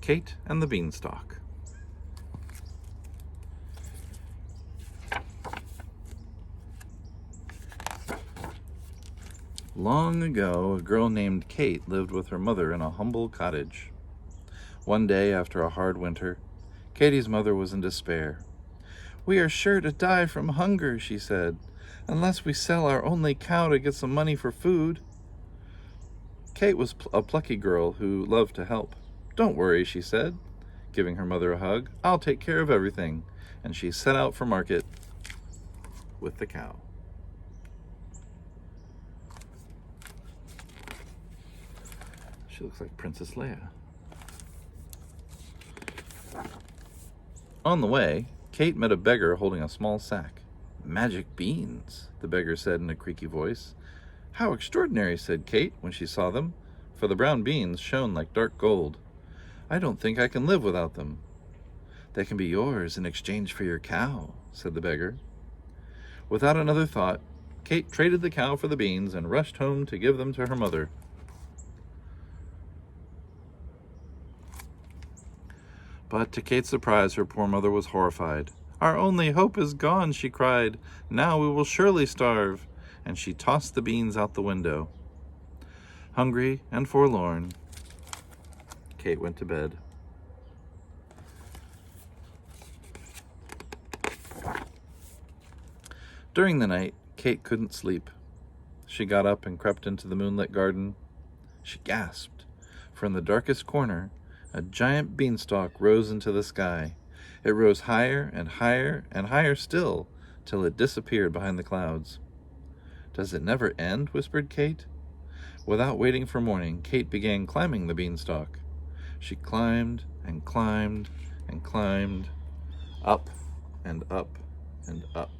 Kate and the Beanstalk. Long ago, a girl named Kate lived with her mother in a humble cottage. One day, after a hard winter, Katie's mother was in despair. "We are sure to die from hunger," she said, "unless we sell our only cow to get some money for food." Kate was a plucky girl who loved to help. "Don't worry," she said, giving her mother a hug. "I'll take care of everything." And she set out for market with the cow. She looks like Princess Leia. On the way, Kate met a beggar holding a small sack. "Magic beans," the beggar said in a creaky voice. "How extraordinary," said Kate when she saw them, for the brown beans shone like dark gold. "I don't think I can live without them." "They can be yours in exchange for your cow," said the beggar. Without another thought, Kate traded the cow for the beans and rushed home to give them to her mother. But to Kate's surprise, her poor mother was horrified. "Our only hope is gone," she cried. "Now we will surely starve." And she tossed the beans out the window. Hungry and forlorn, Kate went to bed. During the night, Kate couldn't sleep. She got up and crept into the moonlit garden. She gasped, for in the darkest corner, a giant beanstalk rose into the sky. It rose higher and higher and higher still, till it disappeared behind the clouds. "Does it never end?" whispered Kate. Without waiting for morning, Kate began climbing the beanstalk. She climbed and climbed and climbed, up and up and up.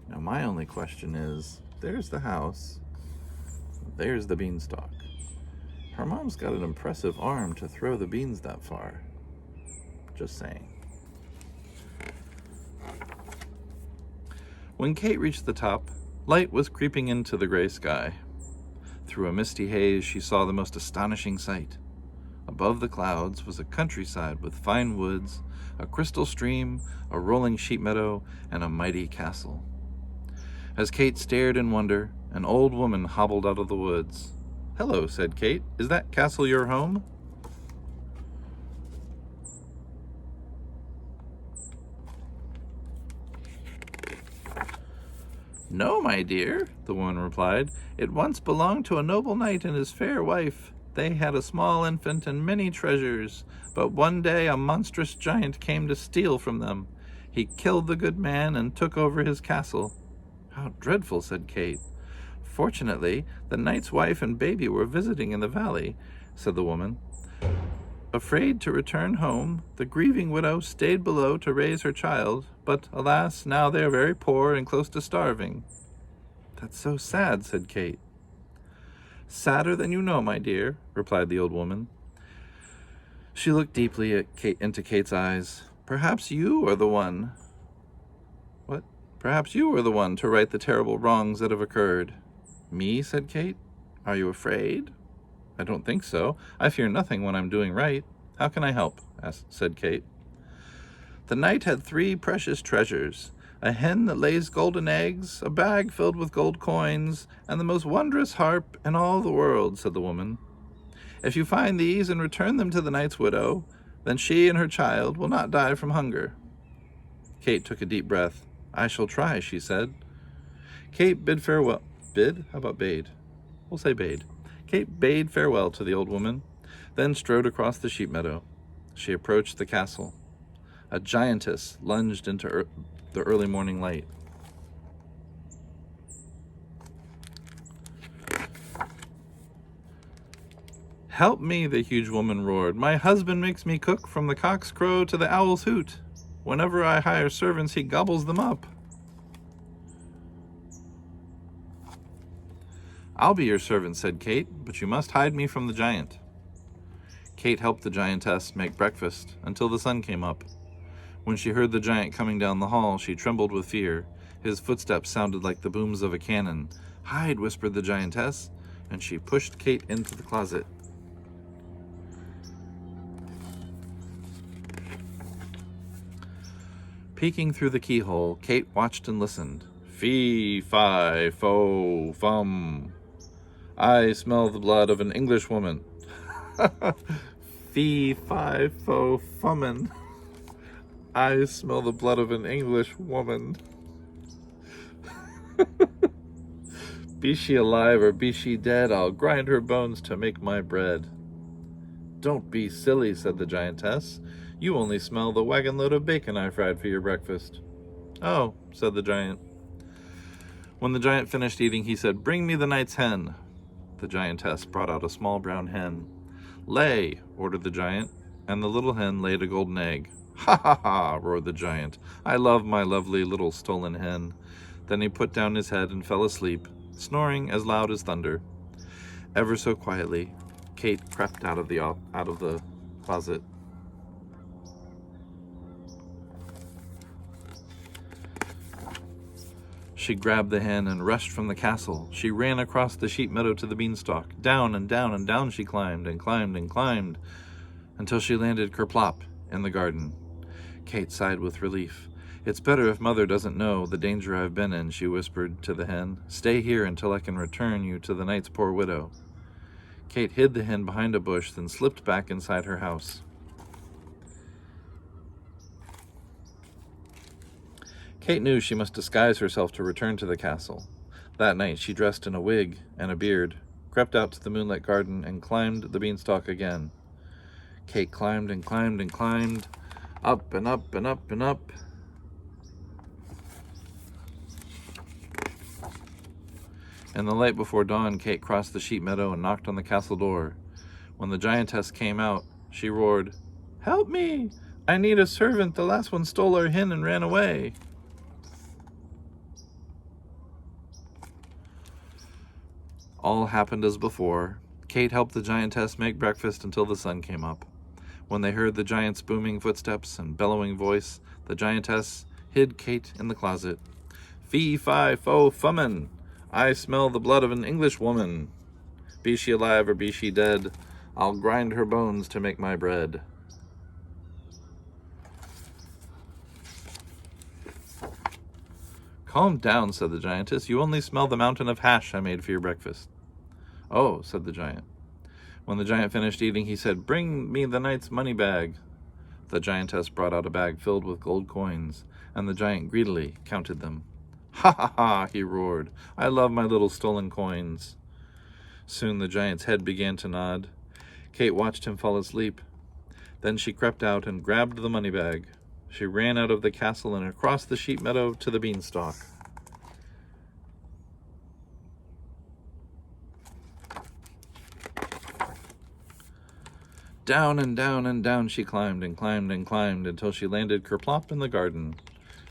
Now my only question is, there's the house, there's the beanstalk. Her mom's got an impressive arm to throw the beans that far. Just saying. When Kate reached the top, light was creeping into the gray sky. Through a misty haze, she saw the most astonishing sight. Above the clouds was a countryside with fine woods, a crystal stream, a rolling sheep meadow, and a mighty castle. As Kate stared in wonder, an old woman hobbled out of the woods. "Hello," said Kate. "Is that castle your home?" "No, my dear," the woman replied. "It once belonged to a noble knight and his fair wife. They had a small infant and many treasures, but one day a monstrous giant came to steal from them. He killed the good man and took over his castle." "How dreadful," said Kate. "Fortunately, the knight's wife and baby were visiting in the valley," said the woman. "Afraid to return home, the grieving widow stayed below to raise her child, but alas, now they are very poor and close to starving." "That's so sad," said Kate. "Sadder than you know, my dear," replied the old woman. She looked deeply into Kate's eyes. Perhaps you are the one to right the terrible wrongs that have occurred." "Me?" said Kate. "Are you afraid?" "I don't think so. I fear nothing when I'm doing right. How can I help?" said Kate. "The knight had 3 precious treasures: a hen that lays golden eggs, a bag filled with gold coins, and the most wondrous harp in all the world," said the woman. "If you find these and return them to the knight's widow, then she and her child will not die from hunger." Kate took a deep breath. "I shall try," she said. Kate bid farewell. Bid? How about bade? We'll say bade. Kate bade farewell to the old woman, then strode across the sheep meadow. She approached the castle. A giantess lunged into the early morning light. "Help me," the huge woman roared. "My husband makes me cook from the cock's crow to the owl's hoot. Whenever I hire servants, he gobbles them up." "I'll be your servant," said Kate, "but you must hide me from the giant." Kate helped the giantess make breakfast until the sun came up. When she heard the giant coming down the hall, she trembled with fear. His footsteps sounded like the booms of a cannon. "Hide," whispered the giantess, and she pushed Kate into the closet. Peeking through the keyhole, Kate watched and listened. Fee, fi, fo, fum. I smell the blood of an English woman. Fee, fi, fo, fummin. I smell the blood of an English woman. Be she alive or be she dead, I'll grind her bones to make my bread. Don't be silly, said the giantess. You only smell the wagon load of bacon I fried for your breakfast. Oh, said the giant. When the giant finished eating, he said, Bring me the knight's hen. The giantess brought out a small brown hen. Lay, ordered the giant, and the little hen laid a golden egg. Ha ha ha, roared the giant. I love my lovely little stolen hen. Then he put down his head and fell asleep, snoring as loud as thunder. Ever so quietly, Kate crept out of the closet. She grabbed the hen and rushed from the castle. She ran across the sheep meadow to the beanstalk. Down and down and down she climbed and climbed and climbed until she landed kerplop in the garden. Kate sighed with relief. It's better if Mother doesn't know the danger I've been in, she whispered to the hen. Stay here until I can return you to the knight's poor widow. Kate hid the hen behind a bush, then slipped back inside her house. Kate knew she must disguise herself to return to the castle. That night she dressed in a wig and a beard, crept out to the moonlit garden, and climbed the beanstalk again. Kate climbed and climbed and climbed, up and up and up and up. In the light before dawn, Kate crossed the sheep meadow and knocked on the castle door. When the giantess came out, she roared, Help me! I need a servant. The last one stole our hen and ran away. All happened as before. Kate helped the giantess make breakfast until the sun came up. When they heard the giant's booming footsteps and bellowing voice, the giantess hid Kate in the closet. Fee, fi, fo, fummin. I smell the blood of an English woman. Be she alive or be she dead, I'll grind her bones to make my bread. Calm down, said the giantess. You only smell the mountain of hash I made for your breakfast. Oh, said the giant. When the giant finished eating, he said, Bring me the knight's money bag. The giantess brought out a bag filled with gold coins, and the giant greedily counted them. Ha ha ha, he roared. I love my little stolen coins. Soon the giant's head began to nod. Kate watched him fall asleep. Then she crept out and grabbed the money bag. She ran out of the castle and across the sheep meadow to the beanstalk. Down and down and down she climbed and climbed and climbed until she landed kerplop in the garden.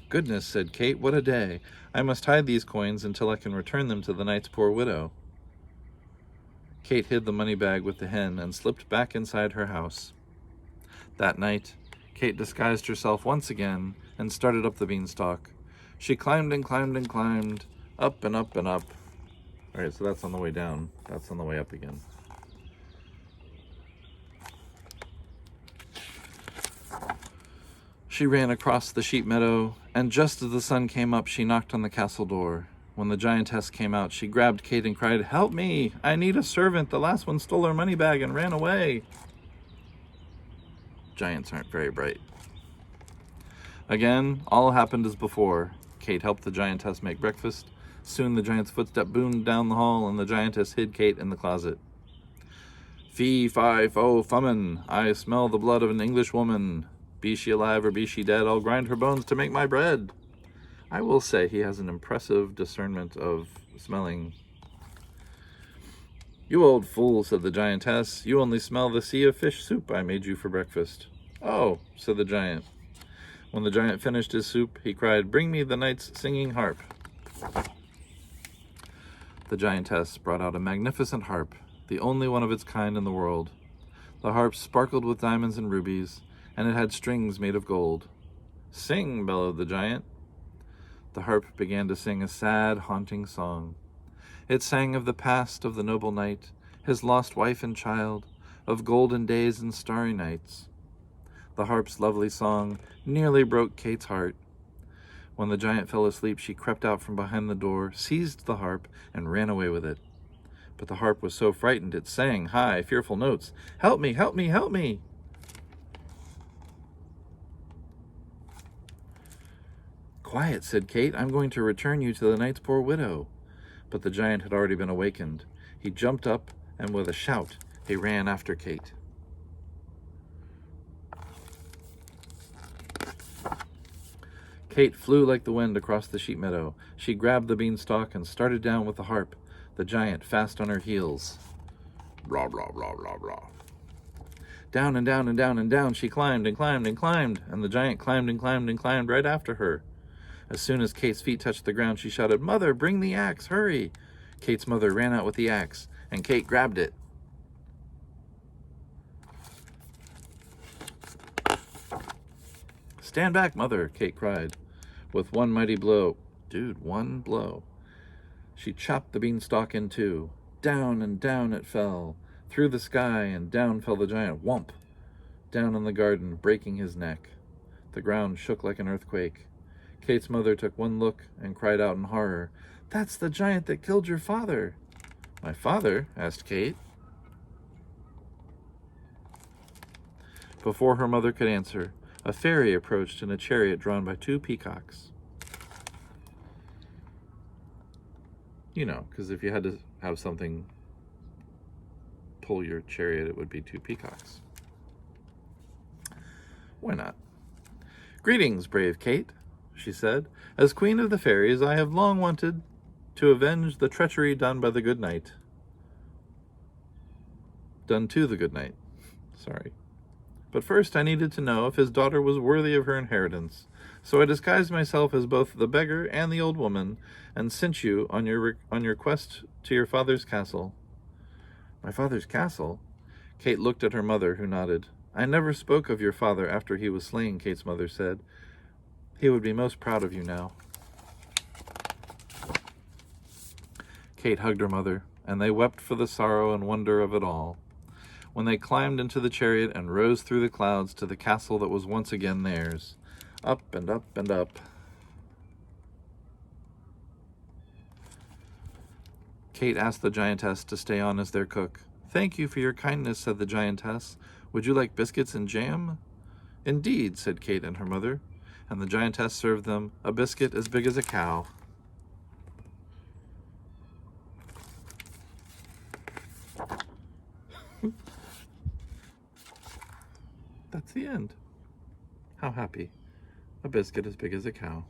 Goodness, said Kate, what a day. I must hide these coins until I can return them to the knight's poor widow. Kate hid the money bag with the hen and slipped back inside her house. That night, Kate disguised herself once again and started up the beanstalk. She climbed and climbed and climbed, up and up and up. All right, so that's on the way down. That's on the way up again. She ran across the sheep meadow, and just as the sun came up, she knocked on the castle door. When the giantess came out, she grabbed Kate and cried, Help me! I need a servant. The last one stole our money bag and ran away. Giants aren't very bright. Again, all happened as before. Kate helped the giantess make breakfast. Soon the giant's footstep boomed down the hall, and the giantess hid Kate in the closet. Fee, fi, fo, fummin. I smell the blood of an English woman. Be she alive or be she dead, I'll grind her bones to make my bread. I will say he has an impressive discernment of smelling. You old fool, said the giantess. You only smell the sea of fish soup I made you for breakfast. Oh, said the giant. When the giant finished his soup, he cried, Bring me the knight's singing harp. The giantess brought out a magnificent harp, the only one of its kind in the world. The harp sparkled with diamonds and rubies, and it had strings made of gold. Sing, bellowed the giant. The harp began to sing a sad, haunting song. It sang of the past of the noble knight, his lost wife and child, of golden days and starry nights. The harp's lovely song nearly broke Kate's heart. When the giant fell asleep, she crept out from behind the door, seized the harp, and ran away with it. But the harp was so frightened it sang high, fearful notes. "Help me, help me, help me!" "Quiet," said Kate. "I'm going to return you to the knight's poor widow." But the giant had already been awakened. He jumped up, and with a shout, he ran after Kate. Kate flew like the wind across the sheep meadow. She grabbed the beanstalk and started down with the harp, the giant fast on her heels. Blah, blah, blah, blah, blah. Down and down and down and down she climbed and climbed and climbed, and the giant climbed and climbed and climbed right after her. As soon as Kate's feet touched the ground, she shouted, "Mother, bring the axe, hurry!" Kate's mother ran out with the axe, and Kate grabbed it. "Stand back, Mother," Kate cried. With one mighty blow, one blow, she chopped the beanstalk in two. Down and down it fell, through the sky, and down fell the giant, whomp, down in the garden, breaking his neck. The ground shook like an earthquake. Kate's mother took one look and cried out in horror, "That's the giant that killed your father." "My father?" asked Kate. Before her mother could answer, a fairy approached in a chariot drawn by two peacocks. You know, because if you had to have something pull your chariot, it would be two peacocks. Why not? "Greetings, brave Kate," she said. "As queen of the fairies, I have long wanted to avenge the treachery done by the good knight. Done to the good knight. Sorry. But first I needed to know if his daughter was worthy of her inheritance. So I disguised myself as both the beggar and the old woman, and sent you on your quest to your father's castle." "My father's castle?" Kate looked at her mother, who nodded. "I never spoke of your father after he was slain," Kate's mother said. "He would be most proud of you now." Kate hugged her mother, and they wept for the sorrow and wonder of it all. When they climbed into the chariot and rose through the clouds to the castle that was once again theirs. Up and up and up. Kate asked the giantess to stay on as their cook. "Thank you for your kindness," said the giantess. "Would you like biscuits and jam?" "Indeed," said Kate and her mother, and the giantess served them a biscuit as big as a cow. That's the end. How happy. A biscuit as big as a cow.